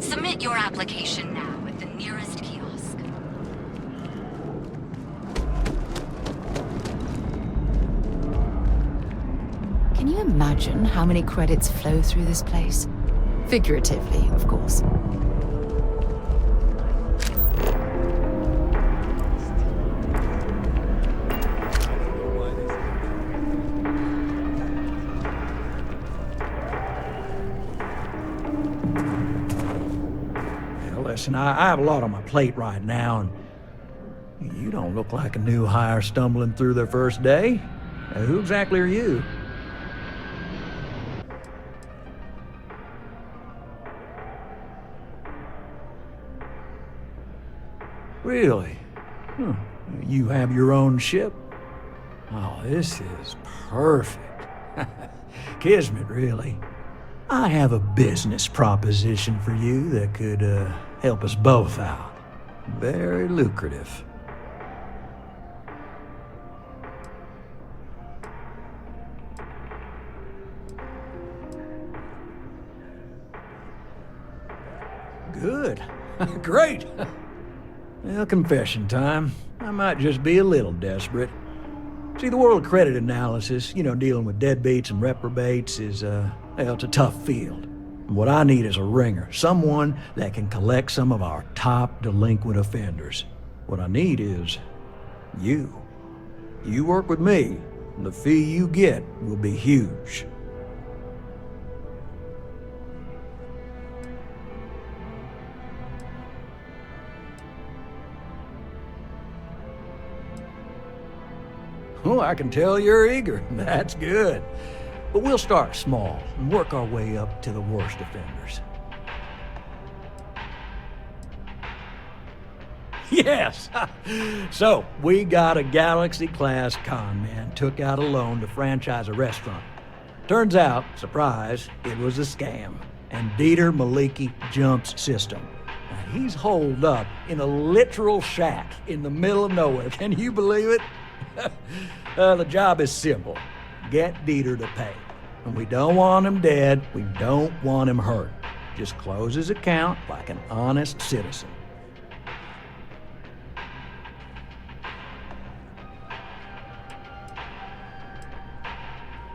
Submit your application now at the nearest kiosk. Can you imagine how many credits flow through this place? Figuratively, of course. Listen, I have a lot on my plate right now, and you don't look like a new hire stumbling through their first day. Who exactly are you? Really? You have your own ship? Oh, this is perfect. Kismet, really. I have a business proposition for you that could, help us both out. Very lucrative. Good. Great. Well, confession time. I might just be a little desperate. See, the world of credit analysis, dealing with deadbeats and reprobates is, it's a tough field. What I need is a ringer, someone that can collect some of our top delinquent offenders. What I need is you. You work with me, and the fee you get will be huge. Oh, I can tell you're eager. That's good. But we'll start small and work our way up to the worst offenders. Yes! So, we got a Galaxy-class con man took out a loan to franchise a restaurant. Turns out, surprise, it was a scam. And Dieter Maliki jumps system. Now, he's holed up in a literal shack in the middle of nowhere. Can you believe it? The job is simple. Get Dieter to pay. And we don't want him dead, we don't want him hurt. Just close his account like an honest citizen.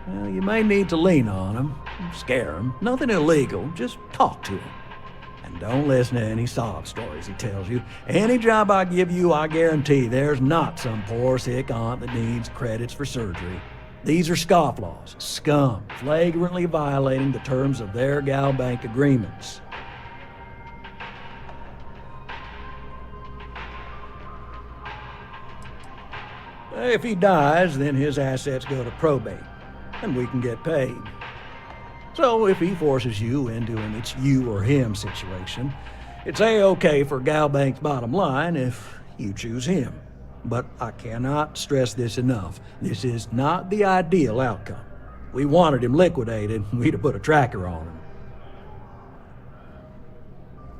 Well, you may need to lean on him, scare him. Nothing illegal, just talk to him. And don't listen to any sob stories he tells you. Any job I give you, I guarantee there's not some poor sick aunt that needs credits for surgery. These are scofflaws, scum, flagrantly violating the terms of their Gal Bank agreements. If he dies, then his assets go to probate, and we can get paid. So if he forces you into an it's you or him situation, it's A-okay for Gal Bank's bottom line if you choose him. But I cannot stress this enough. This is not the ideal outcome. We wanted him liquidated, we'd have put a tracker on him.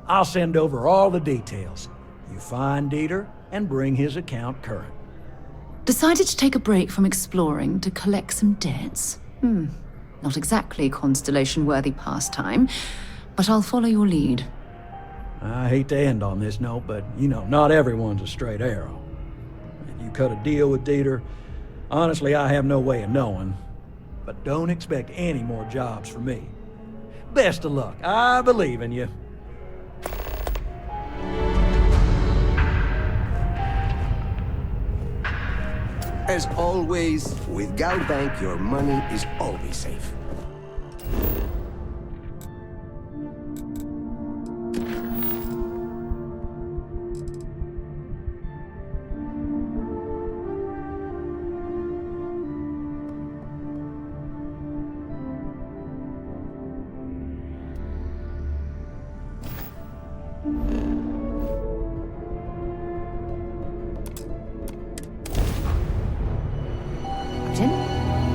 I'll send over all the details. You find Dieter and bring his account current. Decided to take a break from exploring to collect some debts? Not exactly Constellation-worthy pastime, but I'll follow your lead. I hate to end on this note, but, not everyone's a straight arrow. You cut a deal with Dieter. Honestly, I have no way of knowing. But don't expect any more jobs from me. Best of luck. I believe in you. As always, with Gal Bank, your money is always safe.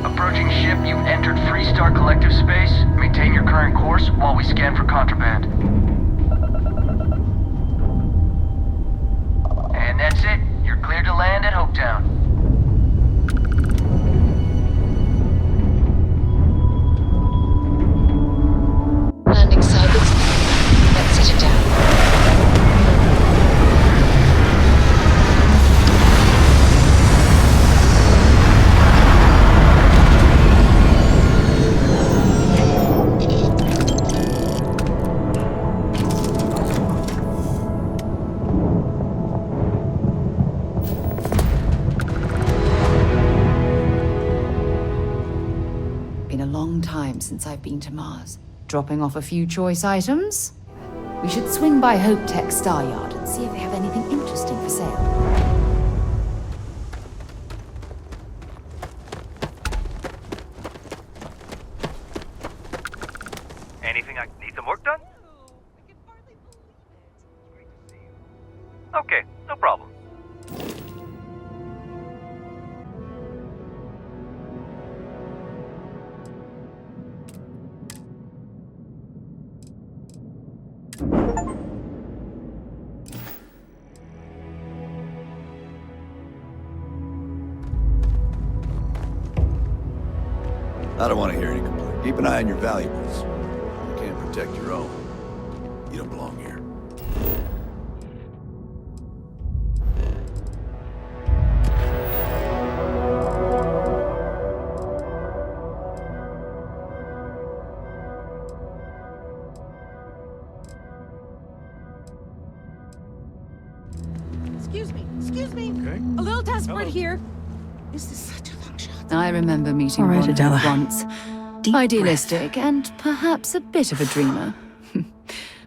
Approaching ship, you've entered Freestar Collective space. Maintain your current course while we scan for contraband. And that's it. You're cleared to land at Hopetown. Landing service. Let's sit it down. time since I've been to Mars. Dropping off a few choice items. We should swing by Hope Tech Star Yard and see if they have anything interesting for sale. Anything I need some work done? Okay, no problem. I don't want to hear any complaint. Keep an eye on your valuables. You can't protect your own. You don't belong here. Excuse me. Okay. A little desperate here. This is such a long shot. I remember meeting All right, one Adela. once. Deep Idealistic and perhaps a bit of a dreamer.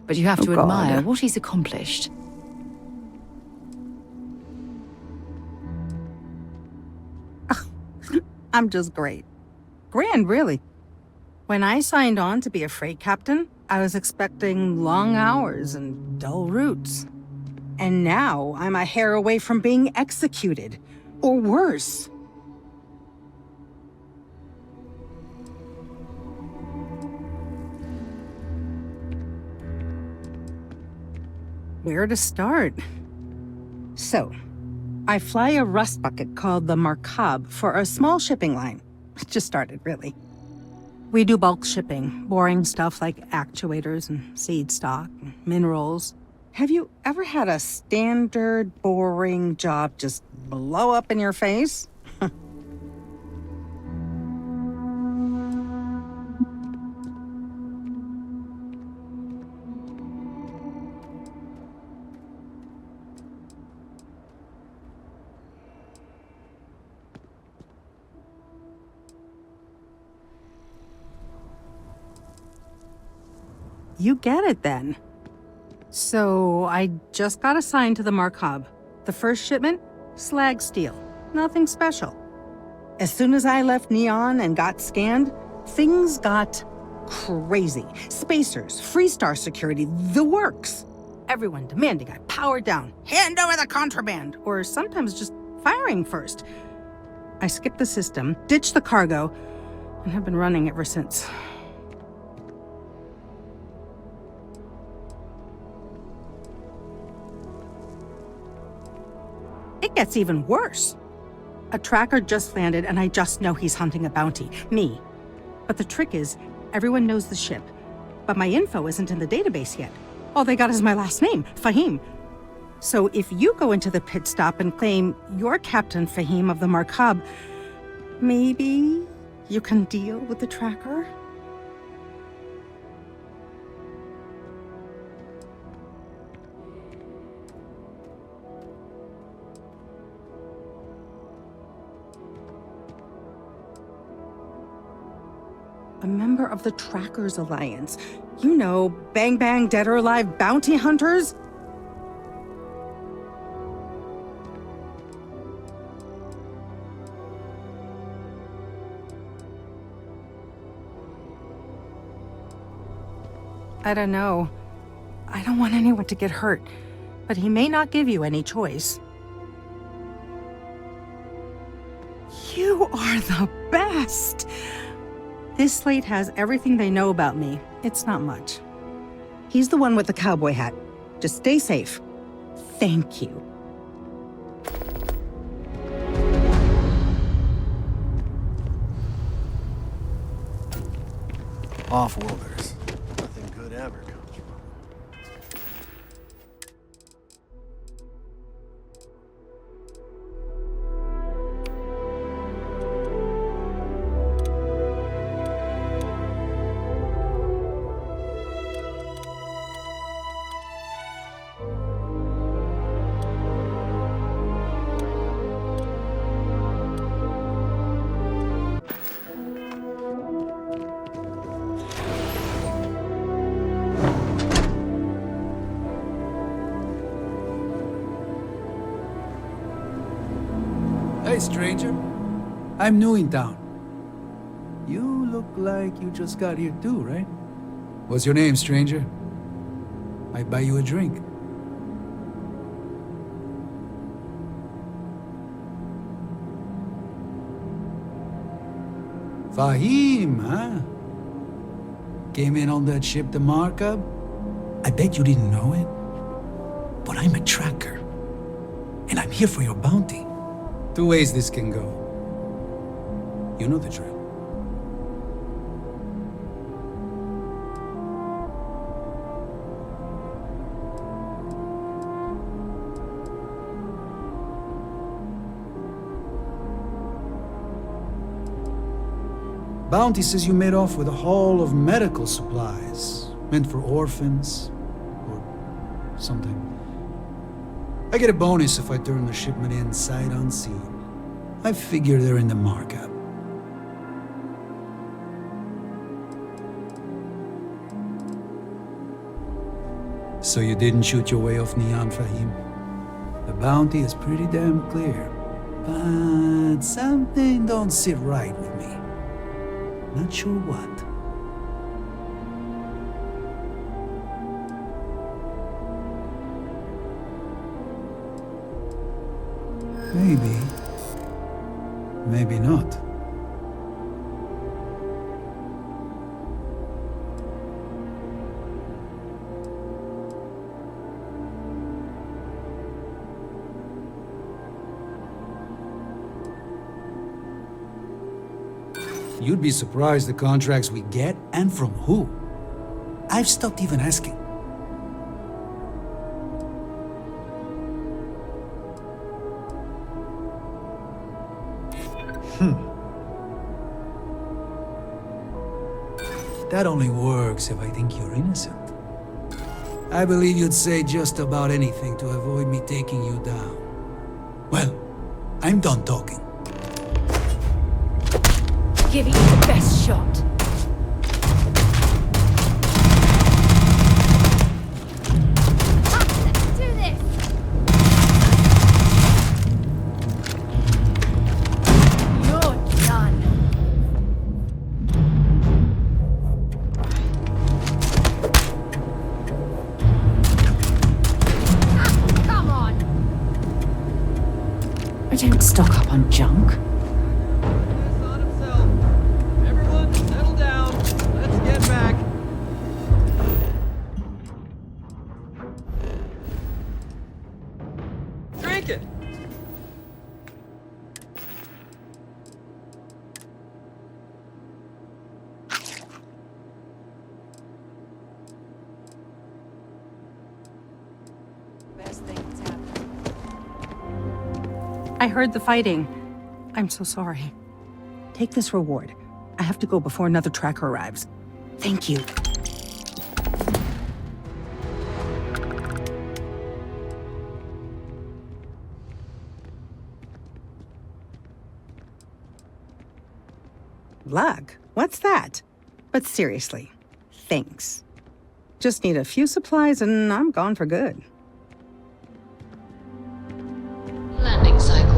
But you have to Oh, God. admire what he's accomplished. I'm just great. Grand, really. When I signed on to be a freight captain, I was expecting long hours and dull routes. And now I'm a hair away from being executed. Or worse. Where to start? So, I fly a rust bucket called the Markab for a small shipping line. It just started, really. We do bulk shipping, boring stuff like actuators and seed stock, and minerals. Have you ever had a standard, boring job just blow up in your face? You get it then. So I just got assigned to the Markab. The first shipment? Slag steel. Nothing special. As soon as I left Neon and got scanned, things got crazy. Spacers, Freestar security, the works. Everyone demanding I power down, hand over the contraband, or sometimes just firing first. I skipped the system, ditched the cargo, and have been running ever since. It gets even worse. A tracker just landed and I just know he's hunting a bounty. Me. But the trick is, everyone knows the ship. But my info isn't in the database yet. All they got is my last name, Fahim. So if you go into the pit stop and claim you're Captain Fahim of the Markab, maybe you can deal with the tracker? A member of the Trackers Alliance. You know, bang bang, dead or alive bounty hunters? I don't know. I don't want anyone to get hurt, but he may not give you any choice. You are the best! This slate has everything they know about me. It's not much. He's the one with the cowboy hat. Just stay safe. Thank you. Off-worlders. Nothing good ever comes from them. Hey, stranger. I'm new in town. You look like you just got here too, right? What's your name, stranger? Might buy you a drink. Fahim, huh? Came in on that ship, the Markup? I bet you didn't know it. But I'm a tracker. And I'm here for your bounty. Two ways this can go. You know the drill. Bounty says you made off with a haul of medical supplies, meant for orphans, or something. I get a bonus if I turn the shipment in sight unseen. I figure they're in the markup. So you didn't shoot your way off Neon, Fahim? The bounty is pretty damn clear. But something don't sit right with me. Not sure what. Maybe. Maybe not. You'd be surprised the contracts we get and from who. I've stopped even asking. That only works if I think you're innocent. I believe you'd say just about anything to avoid me taking you down. Well, I'm done talking. Give it your best shot. Let's do this! You're done. Come on! I don't stock up on junk. I heard the fighting. I'm so sorry. Take this reward. I have to go before another tracker arrives. Thank you. Luck? What's that? But seriously, thanks. Just need a few supplies and I'm gone for good. Landing cycle.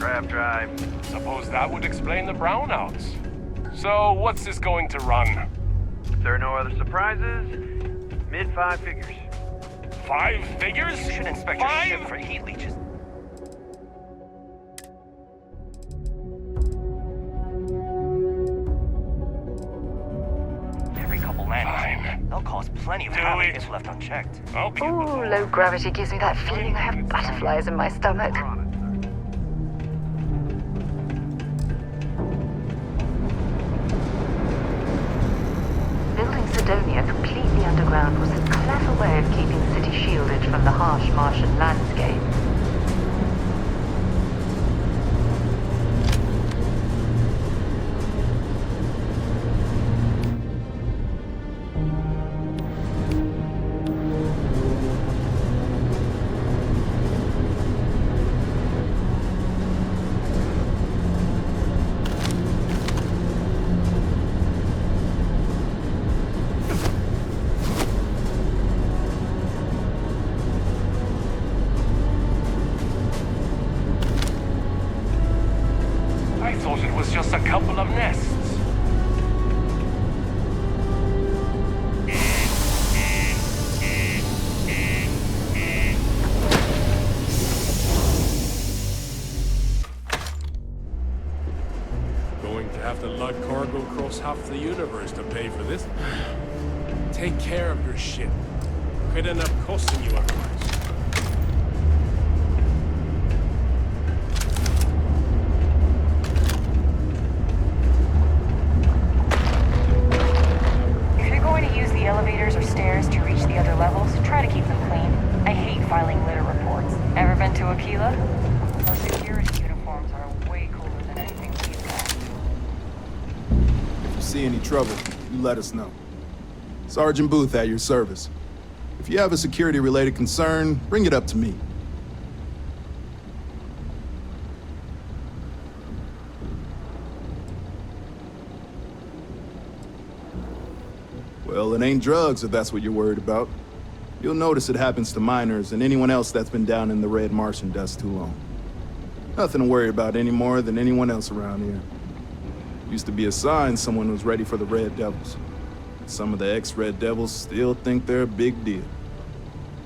Grab drive. Suppose that would explain the brownouts. So, what's this going to run? If there are no other surprises, mid-5 figures. 5 figures? You should inspect your ship for heat leeches. Every couple landings, Fine. they'll cause plenty of havoc if left unchecked. Okay. Ooh, low gravity gives me that feeling I have butterflies in my stomach. Building Sidonia completely underground was a clever way of keeping the city shielded from the harsh Martian landscape. I thought it was just a couple of nests. Going to have to lug cargo across half the universe to pay for this. Take care of your ship. Could end up costing you otherwise. If you're going to use the elevators or stairs to reach the other levels, try to keep them clean. I hate filing litter reports. Ever been to Aquila? Those security uniforms are way cooler than anything we've got. If you see any trouble, you let us know. Sergeant Booth at your service. If you have a security-related concern, bring it up to me. Well, it ain't drugs if that's what you're worried about. You'll notice it happens to miners and anyone else that's been down in the red Martian dust too long. Nothing to worry about any more than anyone else around here. Used to be a sign someone was ready for the Red Devils. Some of the ex-Red Devils still think they're a big deal.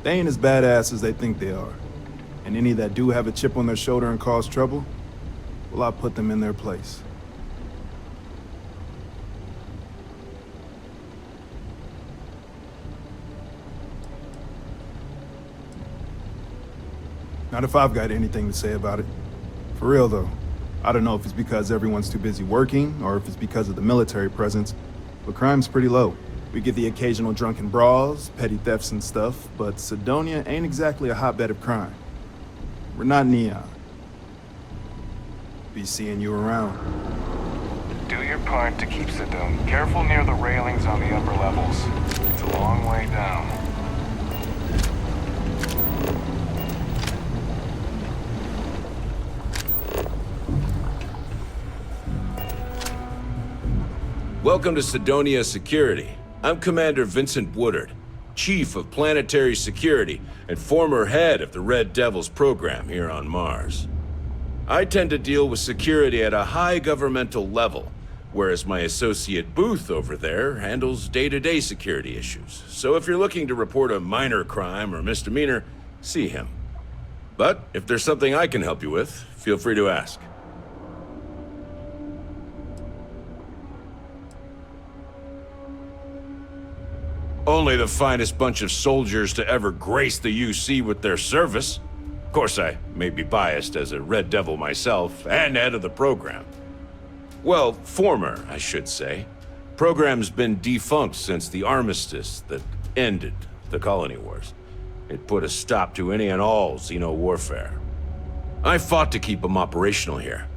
They ain't as badass as they think they are. And any that do have a chip on their shoulder and cause trouble, well, I'll put them in their place. Not if I've got anything to say about it. For real, though. I don't know if it's because everyone's too busy working, or if it's because of the military presence, but crime's pretty low. We get the occasional drunken brawls, petty thefts and stuff, but Sidonia ain't exactly a hotbed of crime. We're not Neon. Be seeing you around. Do your part to keep Sidonia. Careful near the railings on the upper levels. It's a long way down. Welcome to Sidonia Security. I'm Commander Vincent Woodard, Chief of Planetary Security and former head of the Red Devils program here on Mars. I tend to deal with security at a high governmental level, whereas my associate Booth over there handles day-to-day security issues. So if you're looking to report a minor crime or misdemeanor, see him. But if there's something I can help you with, feel free to ask. Only the finest bunch of soldiers to ever grace the UC with their service. Of course, I may be biased as a Red Devil myself and head of the program. Well, former, I should say. Program's been defunct since the armistice that ended the colony wars. It put a stop to any and all Xeno warfare. I fought to keep them operational here,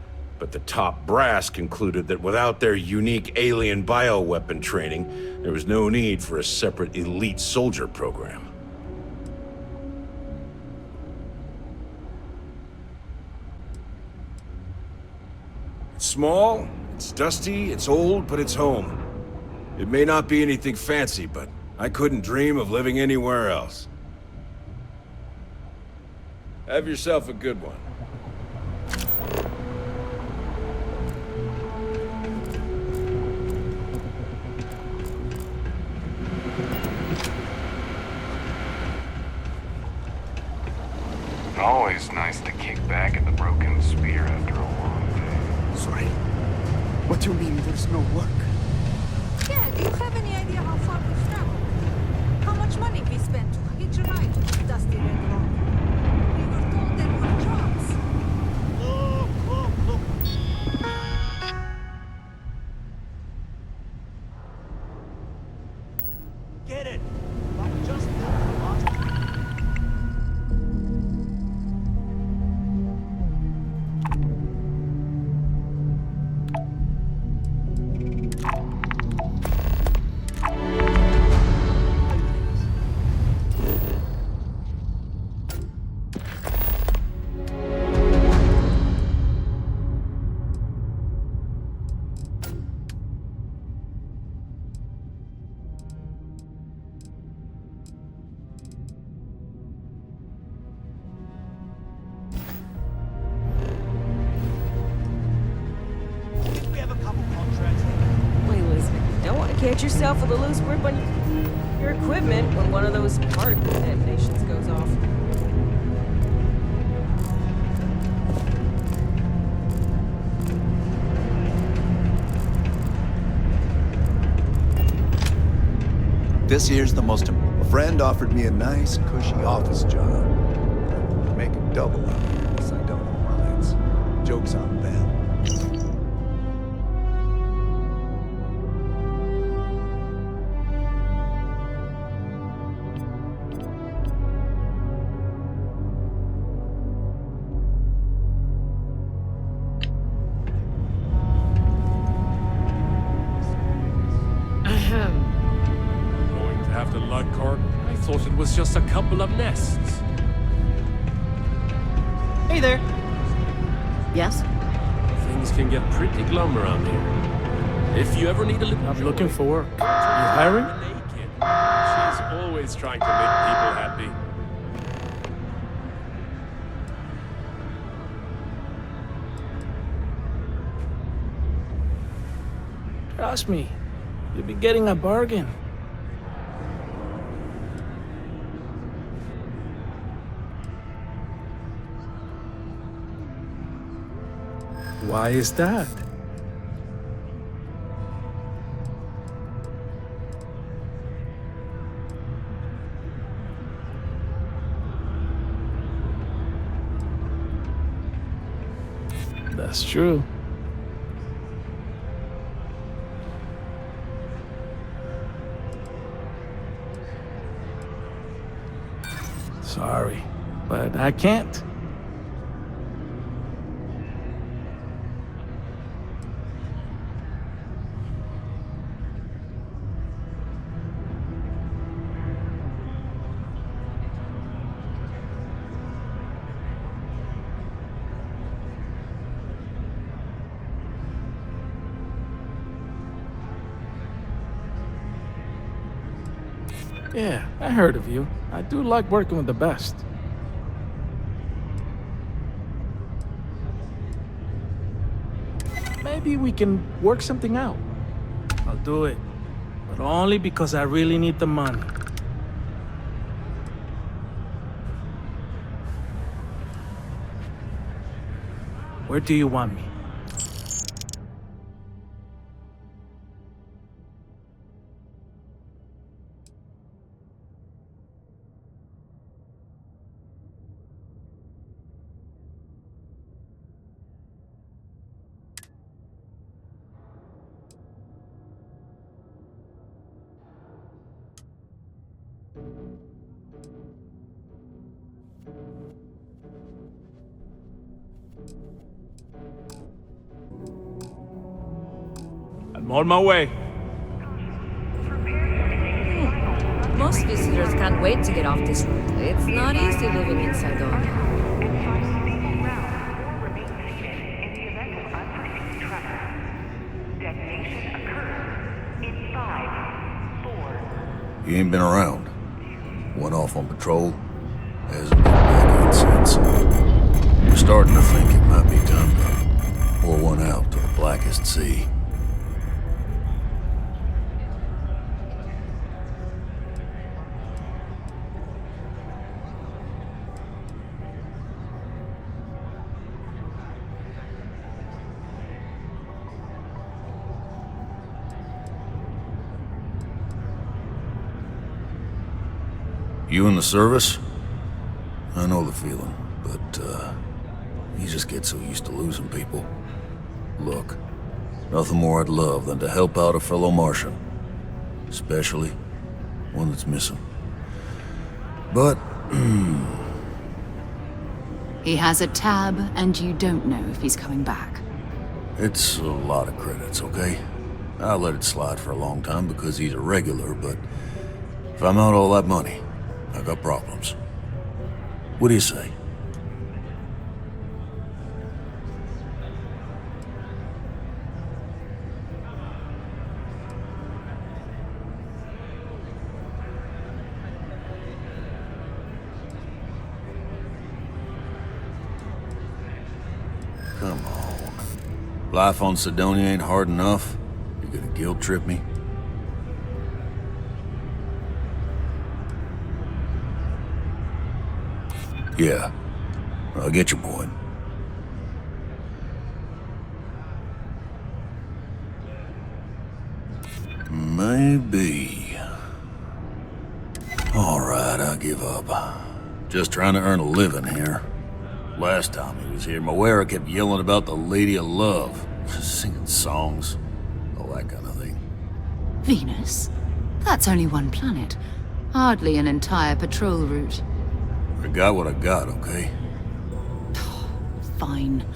but the top brass concluded that without their unique alien bioweapon training, there was no need for a separate elite soldier program. It's small, it's dusty, it's old, but it's home. It may not be anything fancy, but I couldn't dream of living anywhere else. Have yourself a good one. Always nice to kick back at the broken spear after a long day. Sorry. What do you mean there's no work? Yeah, do you have any idea how far we've traveled? How much money we spent to hitch a ride to this dusty red road? We were told there were jobs. Look. Get it! Catch yourself with a loose grip on your equipment when one of those particle detonations goes off. This here's the most. A friend offered me a nice, cushy office job. Make a double out of it, unless I don't know lines. Joke's on them. Going to have to lug cargo? I thought it was just a couple of nests. Hey there. Yes? Things can get pretty glum around here. If you ever need a little... I'm looking for work. You hiring? She's always trying to make people happy. Trust me, you'll be getting a bargain. Why is that? That's true. Sorry, but I can't. Yeah, I heard of you. I do like working with the best. Maybe we can work something out. I'll do it, but only because I really need the money. Where do you want me? I'm on my way. Most visitors can't wait to get off this road. It's not easy living in Cydonia. He ain't been around. Went off on patrol. Hasn't been back in since. We're starting to think it might be time to pour one out to the blackest sea. You in the service? I know the feeling, but, you just get so used to losing people. Look, nothing more I'd love than to help out a fellow Martian. Especially one that's missing. But, He has a tab, and you don't know if he's coming back. it's a lot of credits, okay? I let it slide for a long time because he's a regular, but if I'm out all that money, I got problems. What do you say? Come on. Life on Sidonia ain't hard enough. You gonna guilt trip me? Yeah, I get your point. Maybe. Alright, I give up. Just trying to earn a living here. Last time he was here, Moera kept yelling about the Lady of Love, singing songs, all that kind of thing. Venus? That's only one planet. Hardly an entire patrol route. I got what I got, okay? Fine.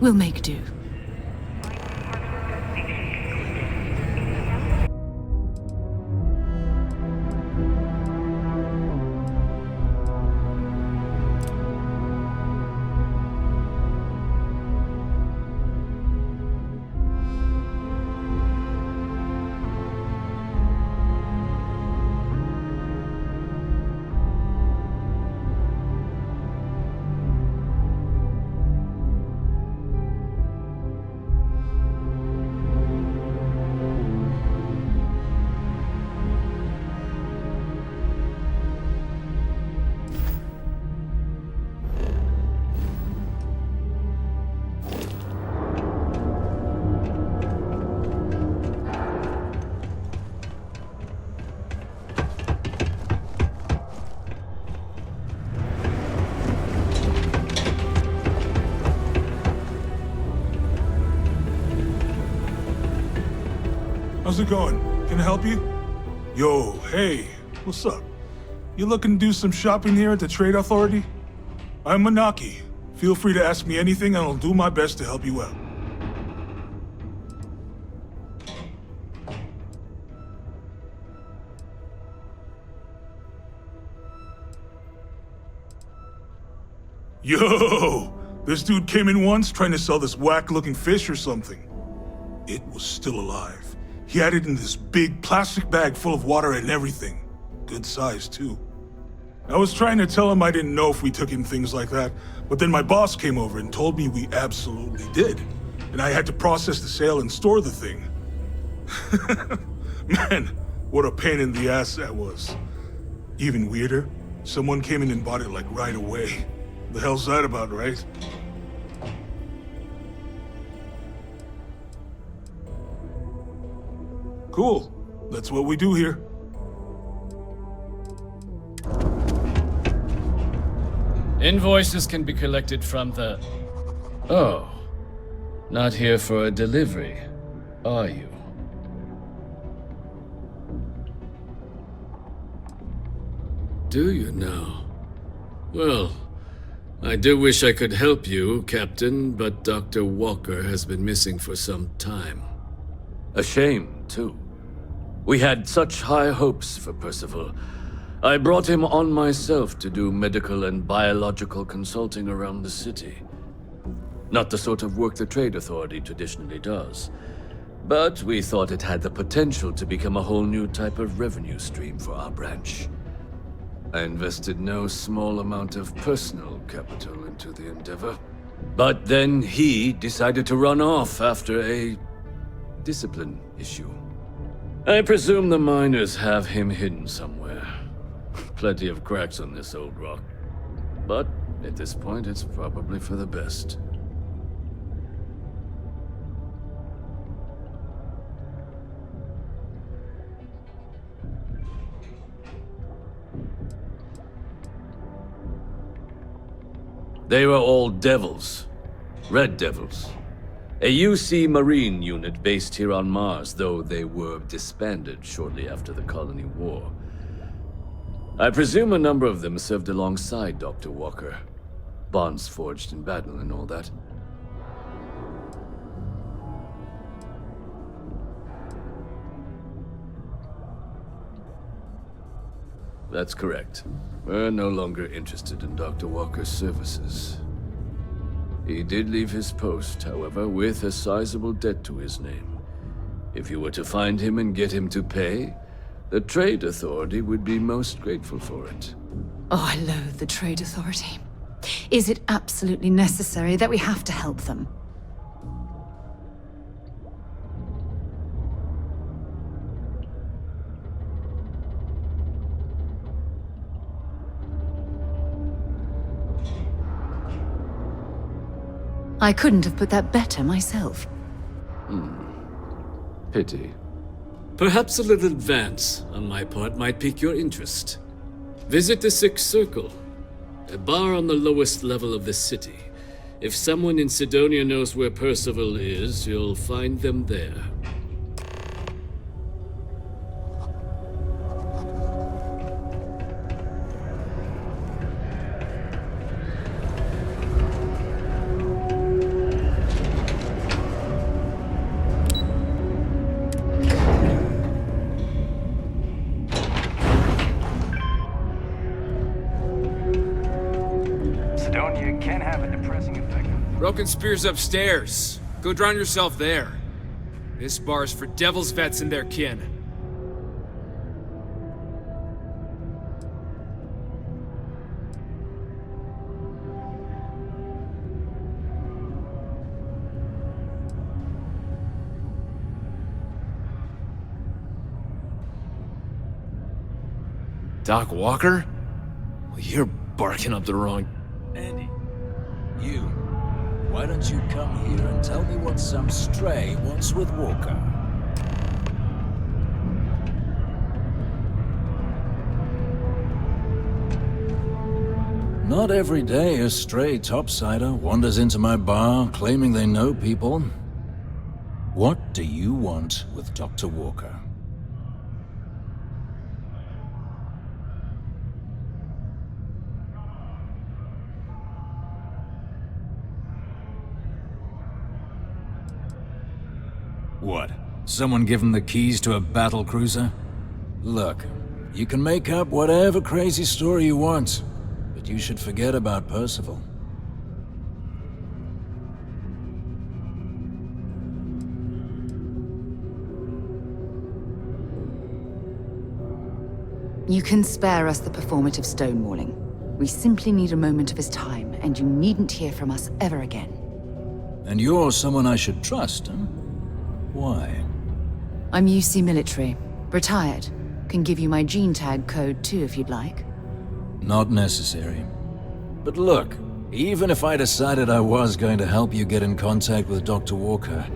We'll make do. How's it going? Can I help you? Yo, hey, what's up? You looking to do some shopping here at the Trade Authority? I'm Manaki. Feel free to ask me anything and I'll do my best to help you out. Yo! This dude came in once trying to sell this whack-looking fish or something. It was still alive. He had it in this big plastic bag full of water and everything. Good size, too. I was trying to tell him I didn't know if we took in things like that, but then my boss came over and told me we absolutely did. And I had to process the sale and store the thing. Man, what a pain in the ass that was. Even weirder, someone came in and bought it like right away. The hell's that about, right? Cool. That's what we do here. Invoices can be collected from the... Oh. Not here for a delivery, are you? Do you now? Well, I do wish I could help you, Captain, but Dr. Walker has been missing for some time. A shame, too. We had such high hopes for Percival. I brought him on myself to do medical and biological consulting around the city. Not the sort of work the Trade Authority traditionally does. But we thought it had the potential to become a whole new type of revenue stream for our branch. I invested no small amount of personal capital into the endeavor. But then he decided to run off after a discipline issue. I presume the miners have him hidden somewhere. Plenty of cracks on this old rock. But at this point, it's probably for the best. They were all devils. Red Devils. A UC Marine unit based here on Mars, though they were disbanded shortly after the Colony War. I presume a number of them served alongside Dr. Walker. Bonds forged in battle and all that. That's correct. We're no longer interested in Dr. Walker's services. He did leave his post, however, with a sizable debt to his name. If you were to find him and get him to pay, the Trade Authority would be most grateful for it. Oh, I loathe the Trade Authority. Is it absolutely necessary that we have to help them? I couldn't have put that better myself. Pity. Perhaps a little advance on my part might pique your interest. Visit the Sixth Circle, a bar on the lowest level of the city. If someone in Sidonia knows where Percival is, you'll find them there. Broken Spear's upstairs. Go drown yourself there. This bar's for Devil's vets and their kin. Doc Walker? Well, you're barking up the wrong... Andy, you. Why don't you come here and tell me what some stray wants with Walker? Not every day a stray topsider wanders into my bar claiming they know people. What do you want with Dr. Walker? What? Someone give him the keys to a battle cruiser? Look, you can make up whatever crazy story you want, but you should forget about Percival. You can spare us the performative stonewalling. We simply need a moment of his time, and you needn't hear from us ever again. And you're someone I should trust, huh? Why? I'm UC military. Retired. Can give you my gene tag code too if you'd like. Not necessary. But look, even if I decided I was going to help you get in contact with Dr. Walker,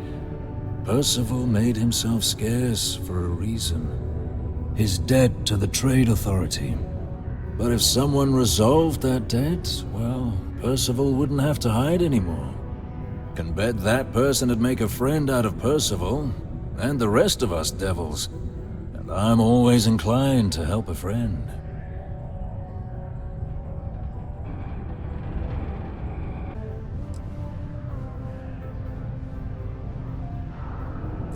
Percival made himself scarce for a reason. His debt to the Trade Authority. But if someone resolved that debt, well, Percival wouldn't have to hide anymore. Can bet that person would make a friend out of Percival, and the rest of us devils. And I'm always inclined to help a friend.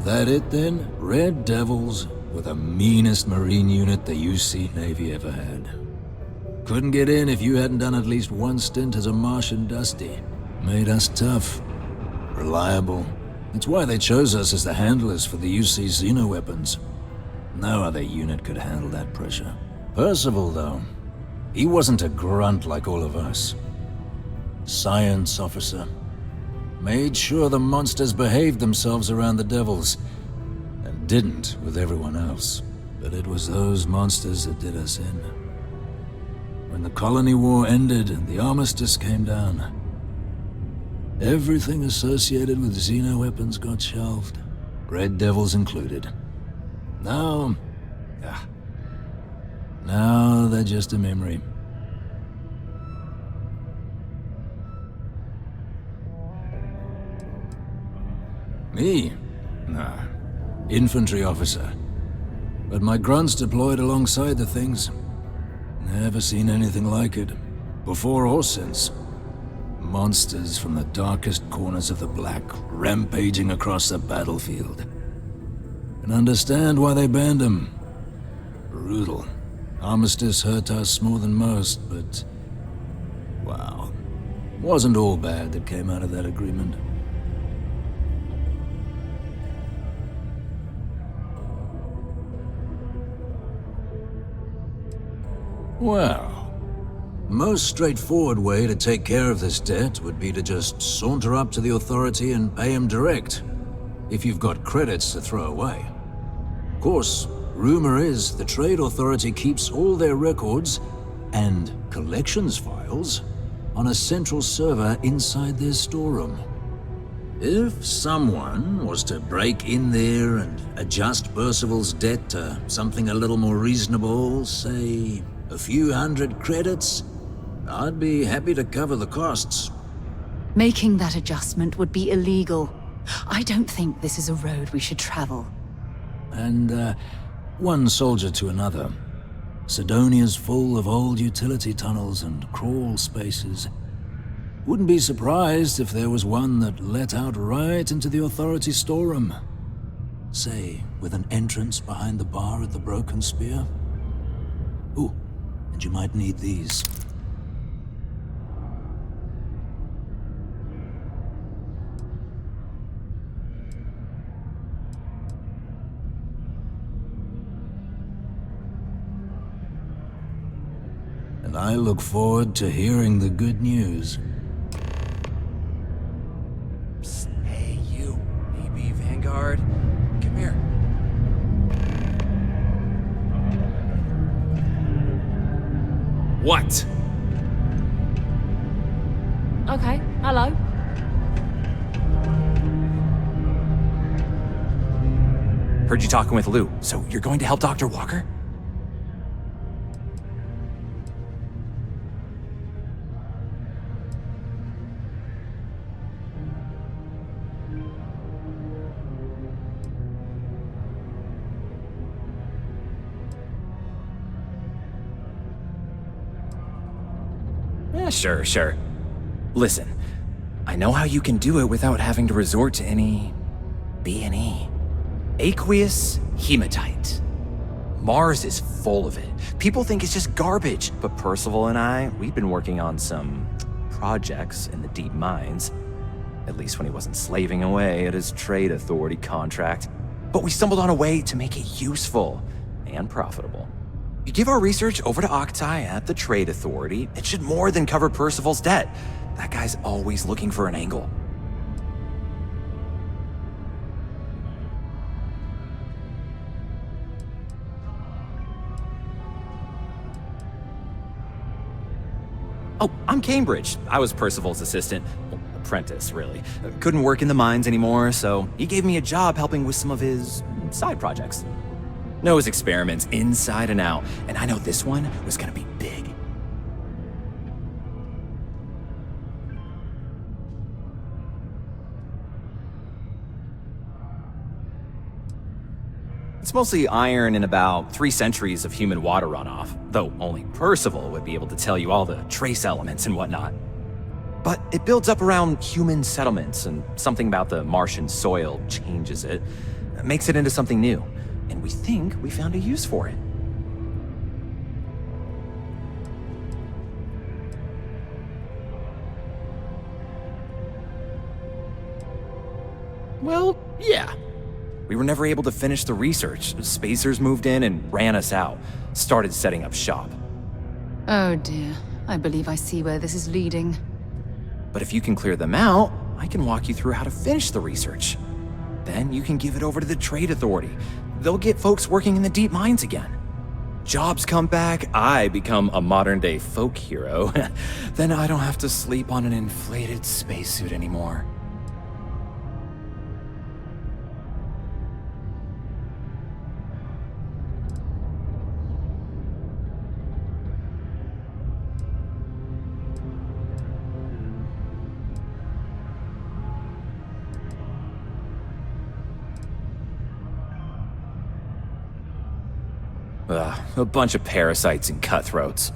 That it then? Red Devils were the meanest Marine unit the UC Navy ever had. Couldn't get in if you hadn't done at least one stint as a Martian Dusty. Made us tough. Reliable. That's why they chose us as the handlers for the UC xeno-weapons. No other unit could handle that pressure. Percival, though, he wasn't a grunt like all of us. Science officer. Made sure the monsters behaved themselves around the devils, and didn't with everyone else. But it was those monsters that did us in. When the colony war ended and the armistice came down, everything associated with xeno-weapons got shelved, Red Devils included. Now they're just a memory. Me? Nah. Infantry officer. But my grunts deployed alongside the things. Never seen anything like it. Before or since. Monsters from the darkest corners of the Black, rampaging across the battlefield. Can understand why they banned them. Brutal. Armistice hurt us more than most, but... wow. Wasn't all bad that came out of that agreement. Well... most straightforward way to take care of this debt would be to just saunter up to the authority and pay him direct. If you've got credits to throw away. Of course, rumor is the Trade Authority keeps all their records and collections files on a central server inside their storeroom. If someone was to break in there and adjust Percival's debt to something a little more reasonable, say a few hundred credits, I'd be happy to cover the costs. Making that adjustment would be illegal. I don't think this is a road we should travel. And, one soldier to another. Sidonia's full of old utility tunnels and crawl spaces. Wouldn't be surprised if there was one that let out right into the authority storeroom. Say, with an entrance behind the bar at the Broken Spear. Ooh, and you might need these. And I look forward to hearing the good news. Psst, hey, you. AB Vanguard. Come here. What? Okay, hello. Heard you talking with Lou, so you're going to help Dr. Walker? Sure. Listen, I know how you can do it without having to resort to any... B&E. Aqueous hematite. Mars is full of it. People think it's just garbage, but Percival and I, we've been working on some projects in the deep mines. At least when he wasn't slaving away at his trade authority contract. But we stumbled on a way to make it useful and profitable. You give our research over to Octai at the Trade Authority, it should more than cover Percival's debt. That guy's always looking for an angle. Oh, I'm Cambridge. I was Percival's assistant. Well, apprentice, really. Couldn't work in the mines anymore, so he gave me a job helping with some of his side projects. Knows experiments inside and out, and I know this one was gonna be big. It's mostly iron and about 3 centuries of human water runoff, though only Percival would be able to tell you all the trace elements and whatnot. But it builds up around human settlements, and something about the Martian soil changes it, makes it into something new. And we think we found a use for it. Well, yeah. We were never able to finish the research. Spacers moved in and ran us out. Started setting up shop. Oh dear. I believe I see where this is leading. But if you can clear them out, I can walk you through how to finish the research. Then you can give it over to the Trade Authority. They'll get folks working in the deep mines again. Jobs come back, I become a modern-day folk hero. Then I don't have to sleep on an inflated spacesuit anymore. A bunch of parasites and cutthroats.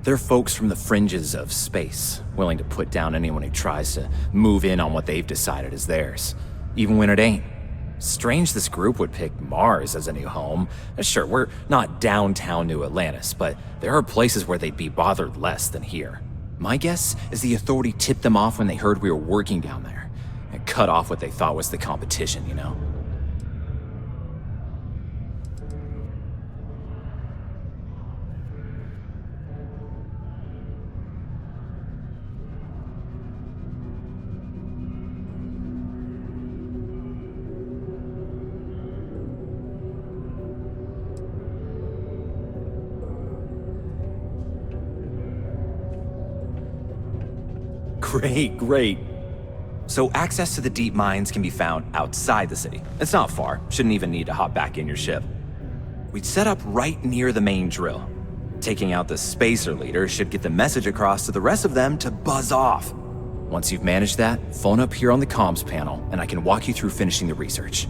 They're folks from the fringes of space, willing to put down anyone who tries to move in on what they've decided is theirs, even when it ain't. Strange this group would pick Mars as a new home. Sure, we're not downtown New Atlantis, but there are places where they'd be bothered less than here. My guess is the authority tipped them off when they heard we were working down there, and cut off what they thought was the competition, you know? Great. So access to the deep mines can be found outside the city. It's not far. Shouldn't even need to hop back in your ship. We'd set up right near the main drill. Taking out the spacer leader should get the message across to the rest of them to buzz off. Once you've managed that, phone up here on the comms panel, and I can walk you through finishing the research.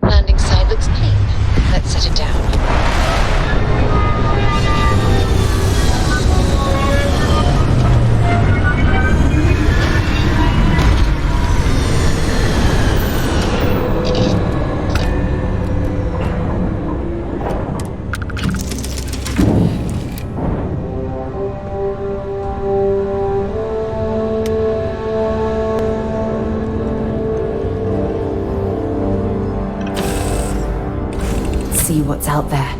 Landing side looks clean. Let's set it down. See what's out there.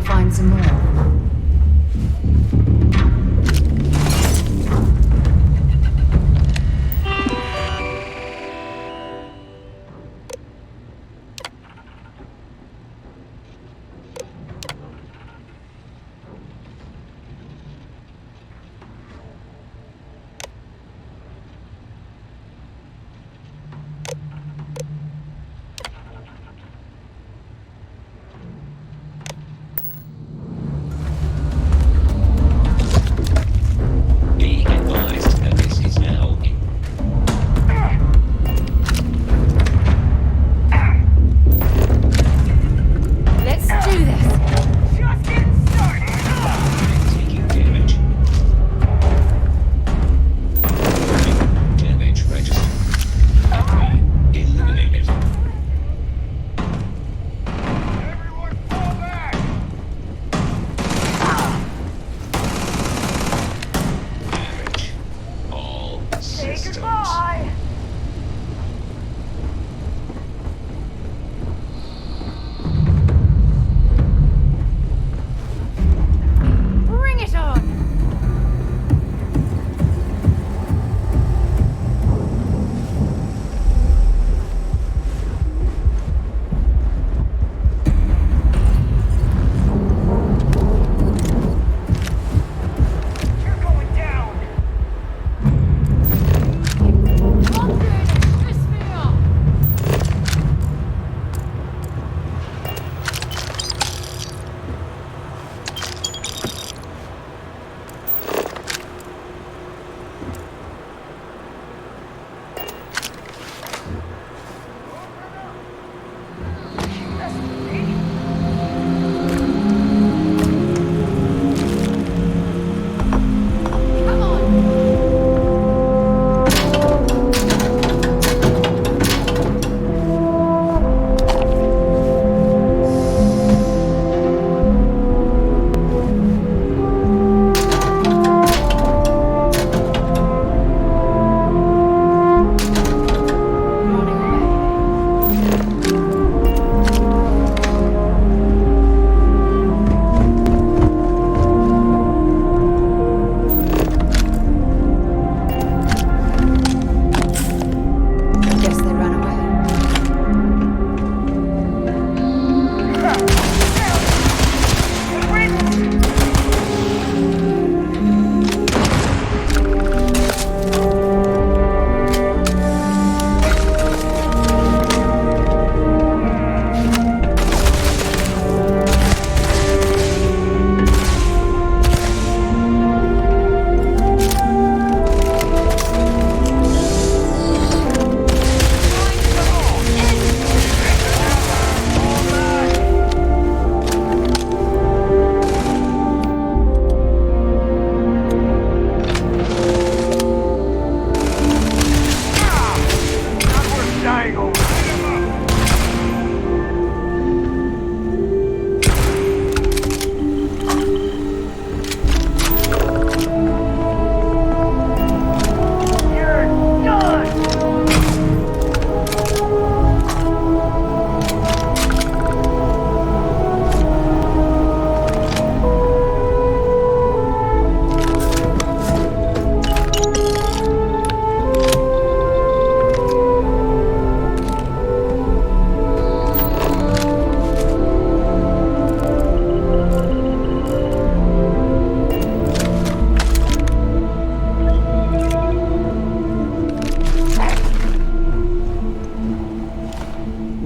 we find some more.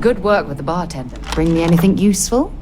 Good work with the bartender. Bring me anything useful?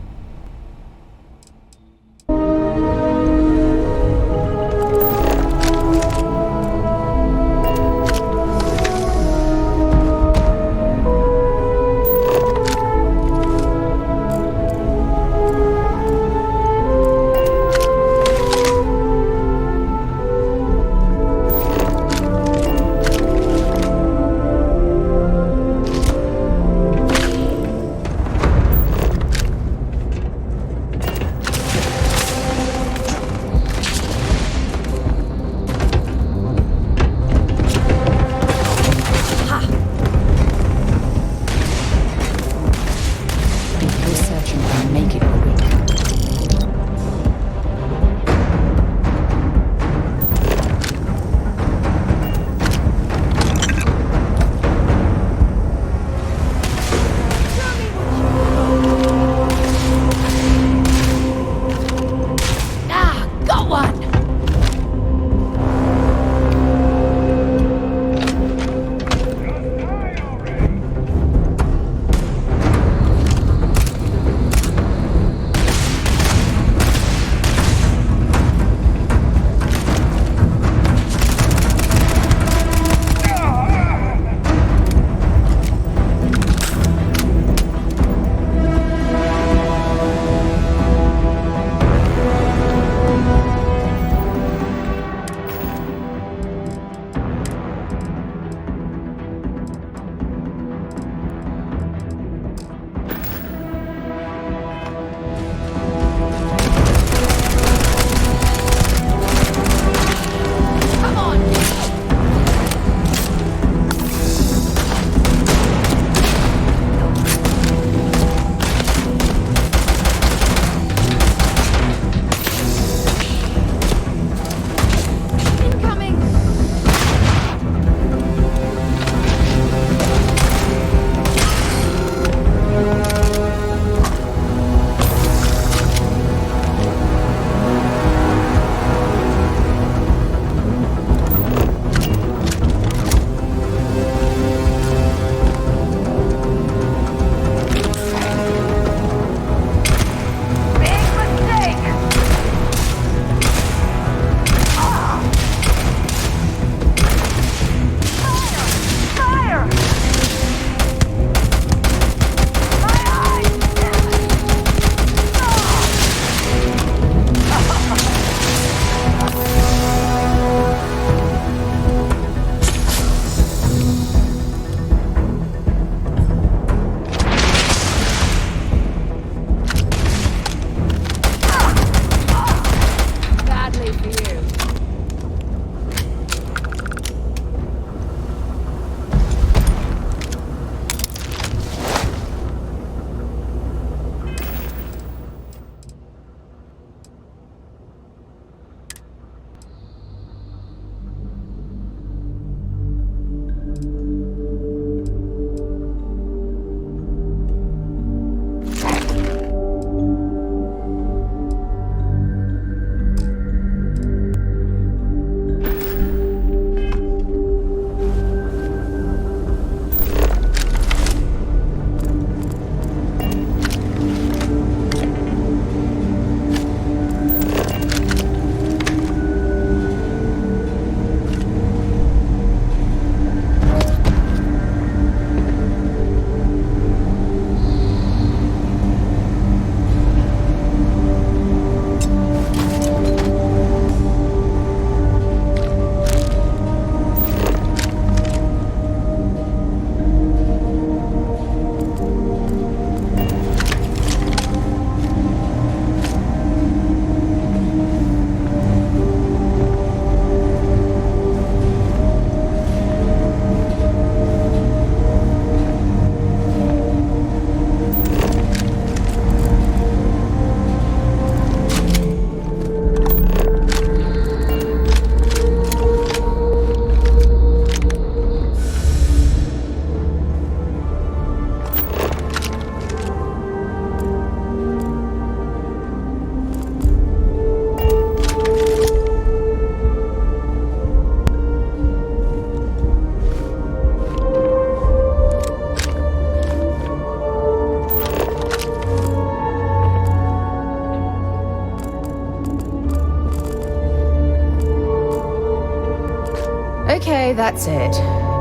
Okay, that's it.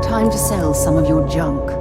Time to sell some of your junk.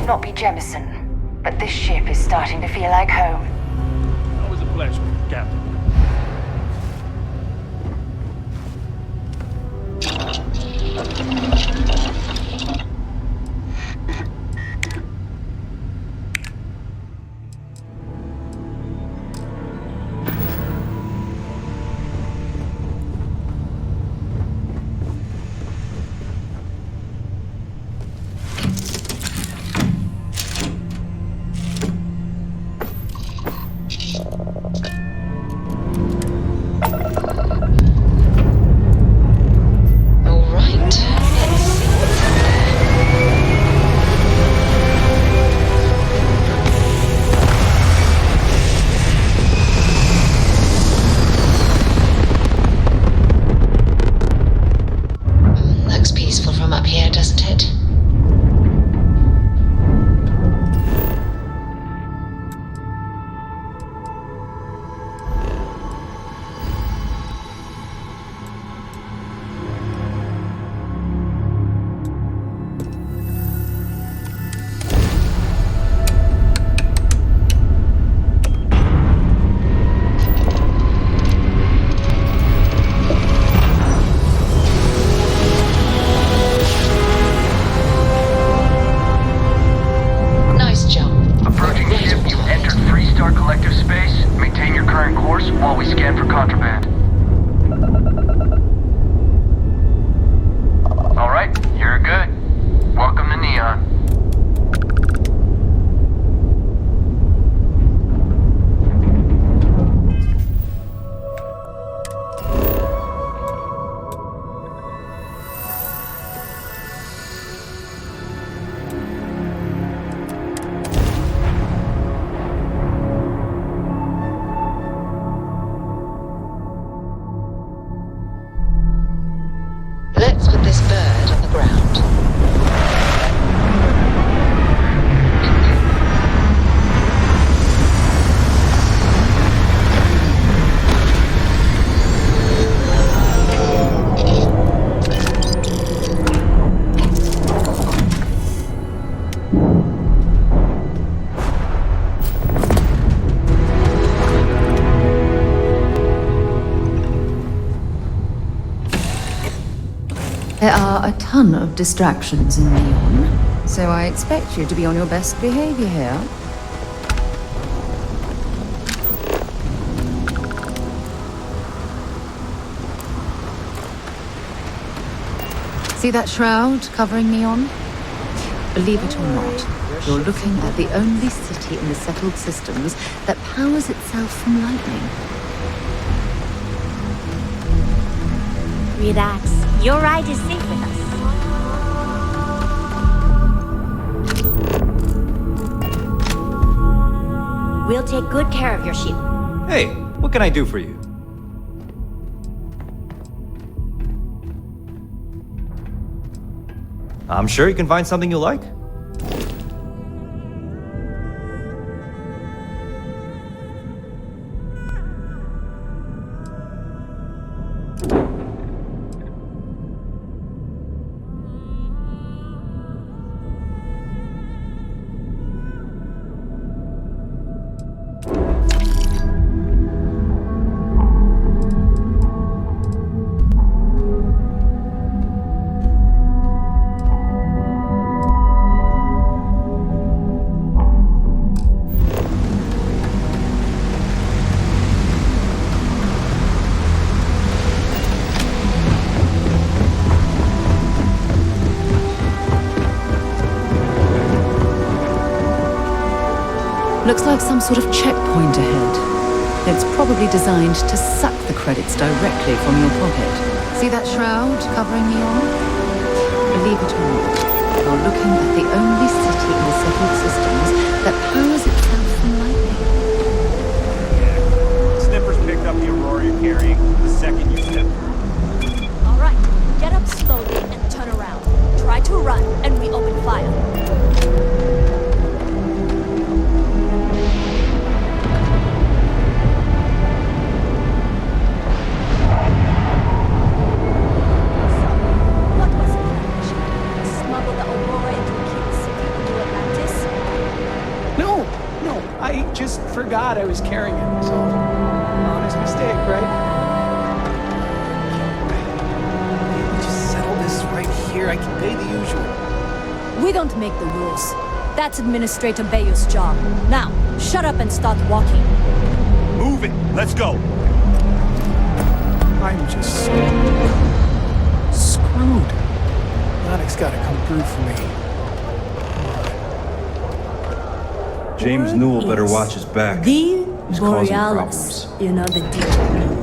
Not be Jemison, but this ship is starting to feel like home. Always a pleasure, Captain. Collective space. Maintain your current course while we scan for contraband. All right, you're good. Welcome to Neon. Let's put this bird on the ground. There are a ton of distractions in Neon, so I expect you to be on your best behavior here. See that shroud covering Neon? Believe it or not, you're looking at the only city in the settled systems that powers itself from lightning. Relax. Your ride is safe with us. We'll take good care of your ship. Hey, what can I do for you? I'm sure you can find something you like. Looks like some sort of checkpoint ahead. It's probably designed to suck the credits directly from your pocket. See that shroud covering Neon? Believe it or not, you're looking at the only city in the settled systems that powers itself from lightning. Snippers picked up the Aurora you're carrying the second you step. All right, get up slowly and turn around. Try to run, and we open fire. I just forgot I was carrying it, so honest mistake, right? We just settle this right here. I can pay the usual. We don't make the rules. That's Administrator Bayou's job. Now, shut up and start walking. Move it. Let's go. I'm just screwed. Onyx gotta come through for me. James Newell better watch his back. The He's causing Borealis. problems. You know the deal.